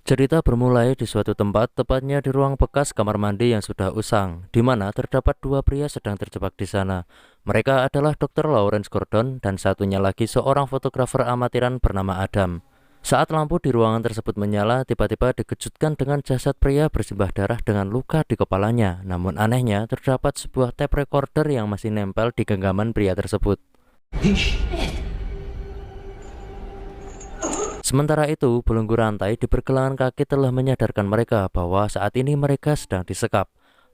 Cerita bermulai di suatu tempat, tepatnya di ruang bekas kamar mandi yang sudah usang, di mana terdapat dua pria sedang terjebak di sana. Mereka adalah Dr. Lawrence Gordon dan satunya lagi seorang fotografer amatiran bernama Adam. Saat lampu di ruangan tersebut menyala, tiba-tiba dikejutkan dengan jasad pria bersimbah darah dengan luka di kepalanya. Namun anehnya, terdapat sebuah tape recorder yang masih nempel di genggaman pria tersebut. Sementara itu, belenggu rantai di pergelangan kaki telah menyadarkan mereka bahwa saat ini mereka sedang disekap.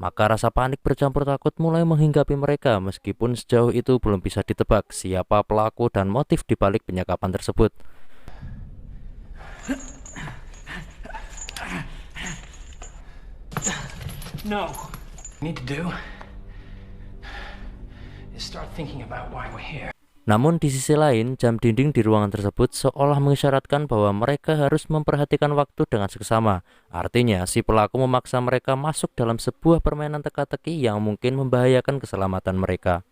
Maka rasa panik bercampur takut mulai menghinggapi mereka meskipun sejauh itu belum bisa ditebak siapa pelaku dan motif dibalik penyekapan tersebut. No. What we need to do is start thinking about why we're here. Namun di sisi lain, jam dinding di ruangan tersebut seolah mengisyaratkan bahwa mereka harus memperhatikan waktu dengan seksama. Artinya, si pelaku memaksa mereka masuk dalam sebuah permainan teka-teki yang mungkin membahayakan keselamatan mereka.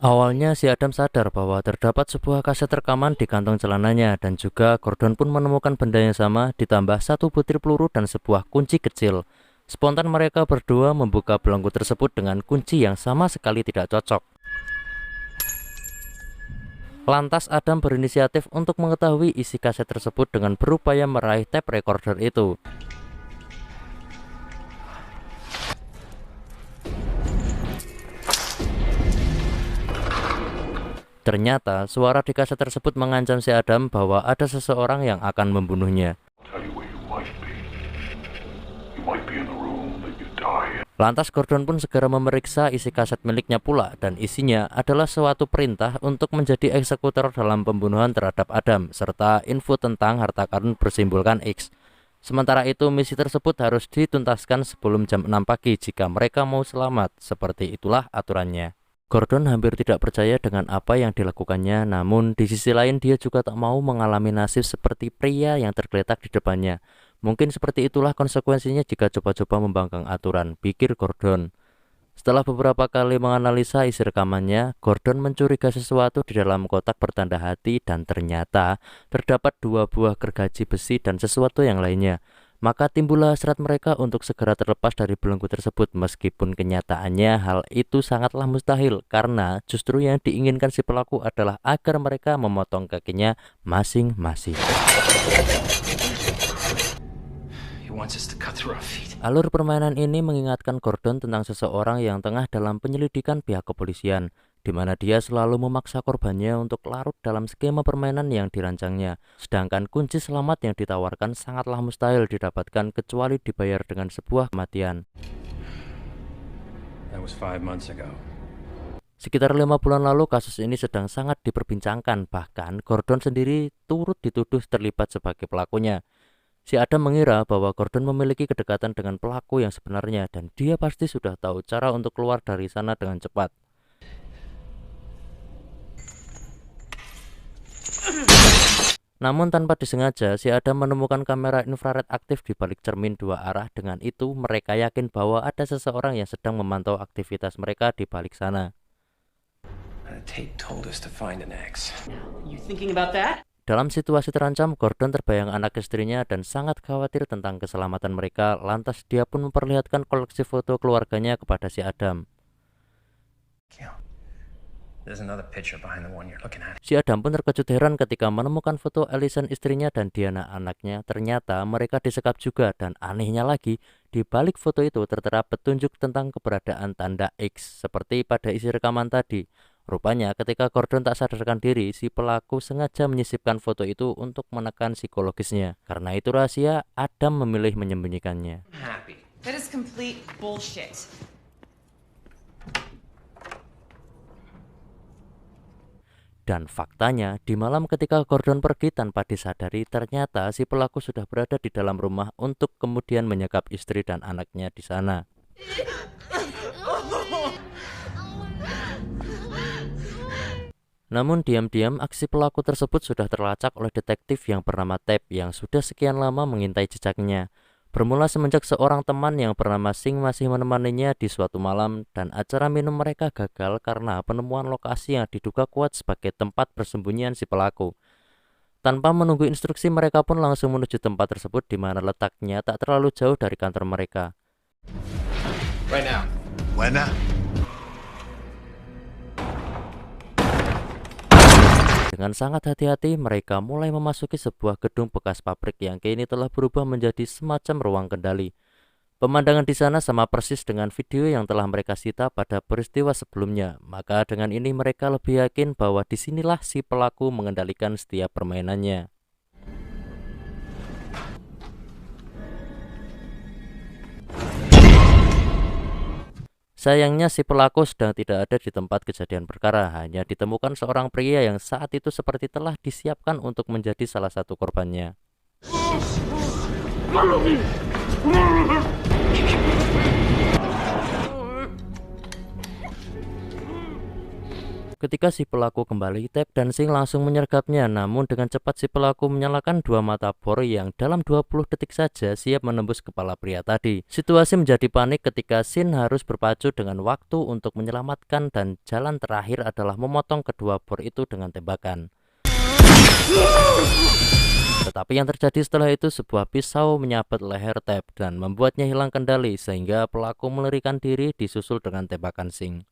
Awalnya si Adam sadar bahwa terdapat sebuah kaset rekaman di kantong celananya dan juga Gordon pun menemukan benda yang sama ditambah satu butir peluru dan sebuah kunci kecil. Spontan mereka berdua membuka belenggu tersebut dengan kunci yang sama sekali tidak cocok. Lantas Adam berinisiatif untuk mengetahui isi kaset tersebut dengan berupaya meraih tape recorder itu. Ternyata suara di kaset tersebut mengancam si Adam bahwa ada seseorang yang akan membunuhnya. Lantas Gordon pun segera memeriksa isi kaset miliknya pula dan isinya adalah suatu perintah untuk menjadi eksekutor dalam pembunuhan terhadap Adam serta info tentang harta karun bersimbolkan X. Sementara itu misi tersebut harus dituntaskan sebelum jam 6 pagi jika mereka mau selamat. Seperti itulah aturannya. Gordon hampir tidak percaya dengan apa yang dilakukannya, namun di sisi lain dia juga tak mau mengalami nasib seperti pria yang tergeletak di depannya. Mungkin seperti itulah konsekuensinya jika coba-coba membangkang aturan, pikir Gordon. Setelah beberapa kali menganalisa isi rekamannya, Gordon mencurigai sesuatu di dalam kotak bertanda hati dan ternyata terdapat dua buah gergaji besi dan sesuatu yang lainnya. Maka timbullah hasrat mereka untuk segera terlepas dari belenggu tersebut meskipun kenyataannya hal itu sangatlah mustahil karena justru yang diinginkan si pelaku adalah agar mereka memotong kakinya masing-masing. Alur permainan ini mengingatkan Gordon tentang seseorang yang tengah dalam penyelidikan pihak kepolisian, di mana dia selalu memaksa korbannya untuk larut dalam skema permainan yang dirancangnya. Sedangkan kunci selamat yang ditawarkan sangatlah mustahil didapatkan kecuali dibayar dengan sebuah kematian. Sekitar 5 bulan lalu kasus ini sedang sangat diperbincangkan, bahkan Gordon sendiri turut dituduh terlibat sebagai pelakunya. Si Adam mengira bahwa Gordon memiliki kedekatan dengan pelaku yang sebenarnya dan dia pasti sudah tahu cara untuk keluar dari sana dengan cepat. Namun tanpa disengaja, si Adam menemukan kamera infrared aktif di balik cermin dua arah. Dengan itu, mereka yakin bahwa ada seseorang yang sedang memantau aktivitas mereka di balik sana. Dalam situasi terancam, Gordon terbayang anak istrinya dan sangat khawatir tentang keselamatan mereka. Lantas dia pun memperlihatkan koleksi foto keluarganya kepada si Adam. Si Adam pun terkejut heran ketika menemukan foto Allison istrinya dan Diana anaknya. Ternyata mereka disekap juga dan anehnya lagi, di balik foto itu tertera petunjuk tentang keberadaan tanda X seperti pada isi rekaman tadi. Rupanya ketika Gordon tak sadarkan diri, si pelaku sengaja menyisipkan foto itu untuk menekan psikologisnya. Karena itu rahasia, Adam memilih menyembunyikannya. That is complete bullshit. Dan faktanya, di malam ketika Gordon pergi tanpa disadari, ternyata si pelaku sudah berada di dalam rumah untuk kemudian menyekap istri dan anaknya di sana. Namun diam-diam aksi pelaku tersebut sudah terlacak oleh detektif yang bernama Tab yang sudah sekian lama mengintai jejaknya. Bermula semenjak seorang teman yang bernama Sing masih menemaninya di suatu malam dan acara minum mereka gagal karena penemuan lokasi yang diduga kuat sebagai tempat persembunyian si pelaku. Tanpa menunggu instruksi, mereka pun langsung menuju tempat tersebut di mana letaknya tak terlalu jauh dari kantor mereka. Right now. When now? Dengan sangat hati-hati, mereka mulai memasuki sebuah gedung bekas pabrik yang kini telah berubah menjadi semacam ruang kendali. Pemandangan di sana sama persis dengan video yang telah mereka sita pada peristiwa sebelumnya. Maka dengan ini mereka lebih yakin bahwa disinilah si pelaku mengendalikan setiap permainannya. Sayangnya si pelaku sedang tidak ada di tempat kejadian perkara, hanya ditemukan seorang pria yang saat itu seperti telah disiapkan untuk menjadi salah satu korbannya. Ketika si pelaku kembali, Tab dan Sing langsung menyergapnya, namun dengan cepat si pelaku menyalakan dua mata bor yang dalam 20 detik saja siap menembus kepala pria tadi. Situasi menjadi panik ketika Shin harus berpacu dengan waktu untuk menyelamatkan, dan jalan terakhir adalah memotong kedua bor itu dengan tembakan. Tetapi yang terjadi setelah itu, sebuah pisau menyabet leher Tab dan membuatnya hilang kendali, sehingga pelaku melarikan diri disusul dengan tembakan Sing.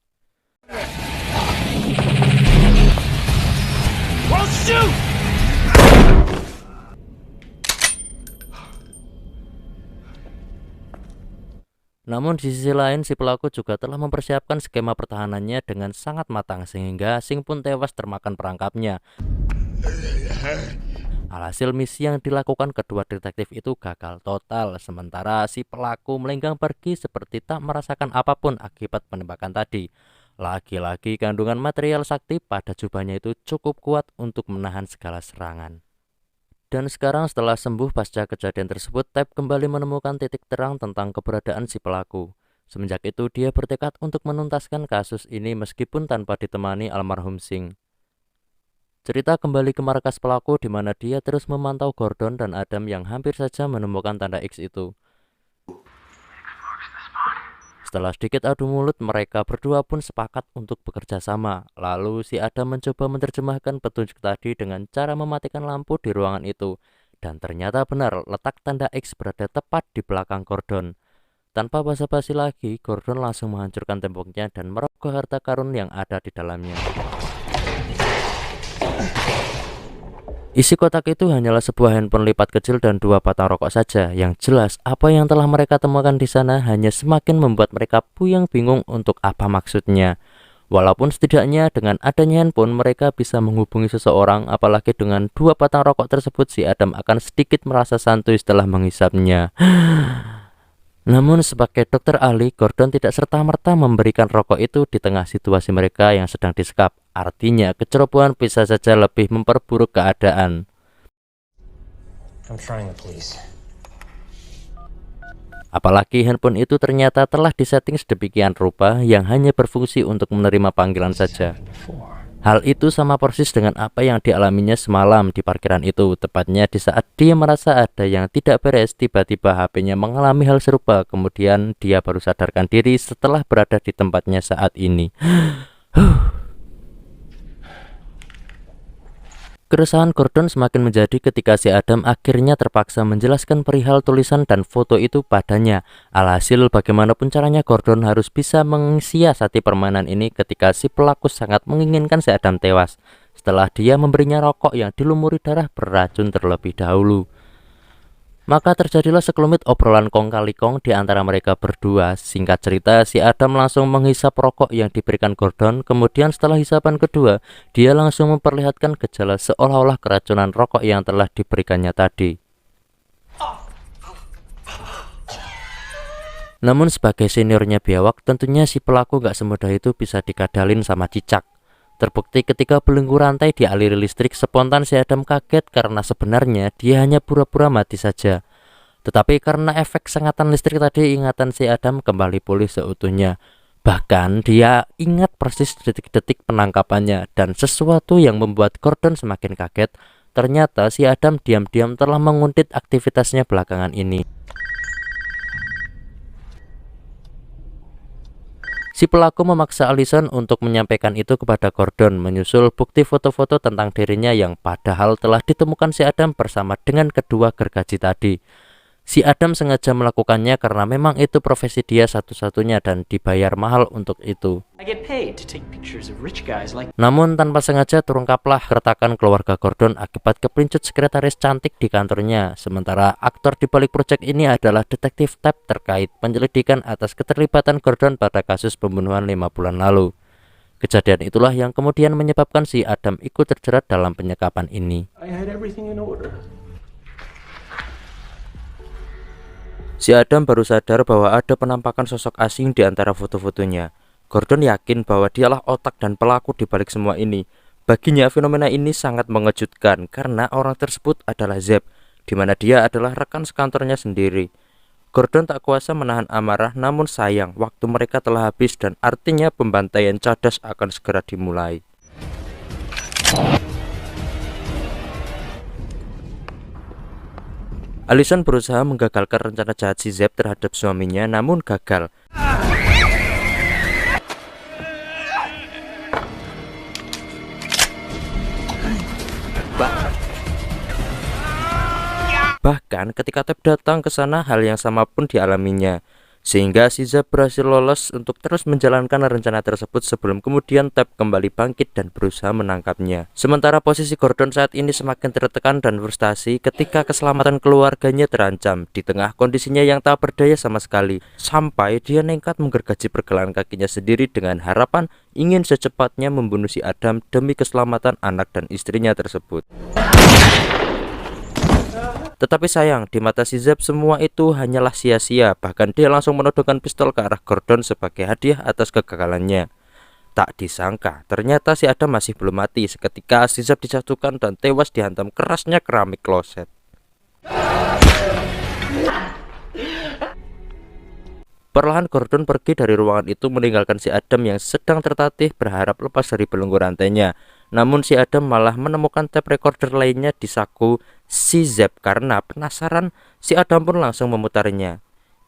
Namun di sisi lain, si pelaku juga telah mempersiapkan skema pertahanannya dengan sangat matang, sehingga Sing pun tewas termakan perangkapnya. Alhasil misi yang dilakukan kedua detektif itu gagal total, sementara si pelaku melenggang pergi seperti tak merasakan apapun akibat penembakan tadi. Lagi-lagi kandungan material sakti pada jubahnya itu cukup kuat untuk menahan segala serangan. Dan sekarang setelah sembuh pasca kejadian tersebut, Tab kembali menemukan titik terang tentang keberadaan si pelaku. Semenjak itu dia bertekad untuk menuntaskan kasus ini meskipun tanpa ditemani almarhum Sing. Cerita kembali ke markas pelaku di mana dia terus memantau Gordon dan Adam yang hampir saja menemukan tanda X itu. Setelah sedikit adu mulut, mereka berdua pun sepakat untuk bekerja sama. Lalu si Adam mencoba menerjemahkan petunjuk tadi dengan cara mematikan lampu di ruangan itu. Dan ternyata benar, letak tanda X berada tepat di belakang Gordon. Tanpa basa-basi lagi, Gordon langsung menghancurkan temboknya dan merogoh harta karun yang ada di dalamnya. Isi kotak itu hanyalah sebuah handphone lipat kecil dan 2 batang rokok saja. Yang jelas, apa yang telah mereka temukan di sana hanya semakin membuat mereka puyeng bingung untuk apa maksudnya. Walaupun setidaknya dengan adanya handphone mereka bisa menghubungi seseorang, apalagi dengan 2 batang rokok tersebut si Adam akan sedikit merasa santuy setelah menghisapnya. Namun sebagai dokter ahli, Gordon tidak serta-merta memberikan rokok itu di tengah situasi mereka yang sedang disekap. Artinya kecerobohan bisa saja lebih memperburuk keadaan. I'm trying the police. Apalagi handphone itu ternyata telah disetting sedemikian rupa yang hanya berfungsi untuk menerima panggilan saja. Hal itu sama persis dengan apa yang dialaminya semalam di parkiran itu. Tepatnya di saat dia merasa ada yang tidak beres, tiba-tiba HP-nya mengalami hal serupa. Kemudian dia baru sadarkan diri setelah berada di tempatnya saat ini. Keresahan Gordon semakin menjadi ketika si Adam akhirnya terpaksa menjelaskan perihal tulisan dan foto itu padanya. Alhasil bagaimanapun caranya Gordon harus bisa mensiasati permainan ini ketika si pelaku sangat menginginkan si Adam tewas setelah dia memberinya rokok yang dilumuri darah beracun terlebih dahulu. Maka terjadilah sekelumit obrolan kong kali kong di antara mereka berdua. Singkat cerita, si Adam langsung menghisap rokok yang diberikan Gordon. Kemudian setelah hisapan kedua, dia langsung memperlihatkan gejala seolah-olah keracunan rokok yang telah diberikannya tadi. Namun sebagai seniornya biawak, tentunya si pelaku gak semudah itu bisa dikadalin sama cicak. Terbukti ketika belenggu rantai dialiri listrik, spontan si Adam kaget karena sebenarnya dia hanya pura-pura mati saja. Tetapi karena efek sengatan listrik tadi, ingatan si Adam kembali pulih seutuhnya. Bahkan dia ingat persis detik-detik penangkapannya, dan sesuatu yang membuat Gordon semakin kaget, ternyata si Adam diam-diam telah menguntit aktivitasnya belakangan ini. Si pelaku memaksa Allison untuk menyampaikan itu kepada Gordon, menyusul bukti foto-foto tentang dirinya yang padahal telah ditemukan si Adam bersama dengan kedua gergaji tadi. Si Adam sengaja melakukannya karena memang itu profesi dia satu-satunya dan dibayar mahal untuk itu. Namun tanpa sengaja terungkaplah keretakan keluarga Gordon akibat kepincut sekretaris cantik di kantornya. Sementara aktor di balik proyek ini adalah detektif Tab terkait penyelidikan atas keterlibatan Gordon pada kasus pembunuhan 5 bulan lalu. Kejadian itulah yang kemudian menyebabkan si Adam ikut terjerat dalam penyekapan ini. Si Adam baru sadar bahwa ada penampakan sosok asing di antara foto-fotonya. Gordon yakin bahwa dialah otak dan pelaku di balik semua ini. Baginya fenomena ini sangat mengejutkan karena orang tersebut adalah Zeb, di mana dia adalah rekan sekantornya sendiri. Gordon tak kuasa menahan amarah, namun sayang waktu mereka telah habis dan artinya pembantaian cadas akan segera dimulai. Allison berusaha menggagalkan rencana jahat si Zeb terhadap suaminya, namun gagal. Bahkan ketika Tab datang ke sana, hal yang sama pun dialaminya. Sehingga si Zeb berhasil lolos untuk terus menjalankan rencana tersebut sebelum kemudian Tab kembali bangkit dan berusaha menangkapnya. Sementara posisi Gordon saat ini semakin tertekan dan frustasi ketika keselamatan keluarganya terancam di tengah kondisinya yang tak berdaya sama sekali, sampai dia nekat menggergaji pergelangan kakinya sendiri dengan harapan ingin secepatnya membunuh si Adam demi keselamatan anak dan istrinya tersebut. Tetapi sayang, di mata si Zeb semua itu hanyalah sia-sia. Bahkan dia langsung menodongkan pistol ke arah Gordon sebagai hadiah atas kegagalannya. Tak disangka, ternyata si Adam masih belum mati seketika si Zeb dijatuhkan dan tewas dihantam kerasnya keramik kloset. Perlahan Gordon pergi dari ruangan itu meninggalkan si Adam yang sedang tertatih berharap lepas dari belenggu rantainya. Namun si Adam malah menemukan tape recorder lainnya di saku si Zeb. Karena penasaran, si Adam pun langsung memutarnya.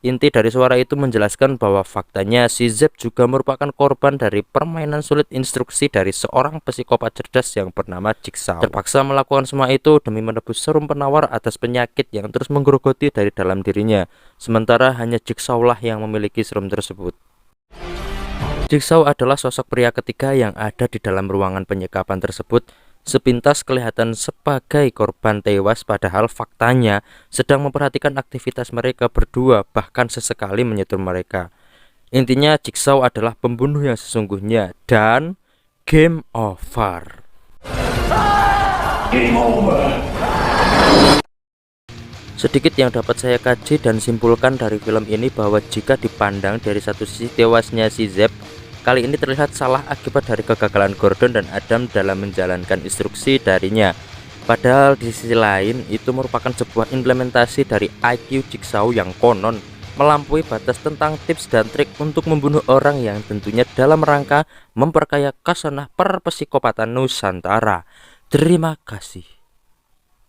Inti dari suara itu menjelaskan bahwa faktanya si Zeb juga merupakan korban dari permainan sulit instruksi dari seorang psikopat cerdas yang bernama Jigsaw. Terpaksa melakukan semua itu demi menebus serum penawar atas penyakit yang terus menggerogoti dari dalam dirinya. Sementara hanya Jigsaw lah yang memiliki serum tersebut. Jigsaw adalah sosok pria ketiga yang ada di dalam ruangan penyekapan tersebut. Sepintas kelihatan sebagai korban tewas, padahal faktanya sedang memperhatikan aktivitas mereka berdua, bahkan sesekali menyentuh mereka. Intinya Jigsaw adalah pembunuh yang sesungguhnya dan game over. Game over. Sedikit yang dapat saya kaji dan simpulkan dari film ini bahwa jika dipandang dari satu sisi tewasnya si Zeb, kali ini terlihat salah akibat dari kegagalan Gordon dan Adam dalam menjalankan instruksi darinya. Padahal di sisi lain itu merupakan sebuah implementasi dari IQ Jigsaw yang konon melampaui batas tentang tips dan trik untuk membunuh orang yang tentunya dalam rangka memperkaya kasanah perpsikopatan Nusantara. Terima kasih.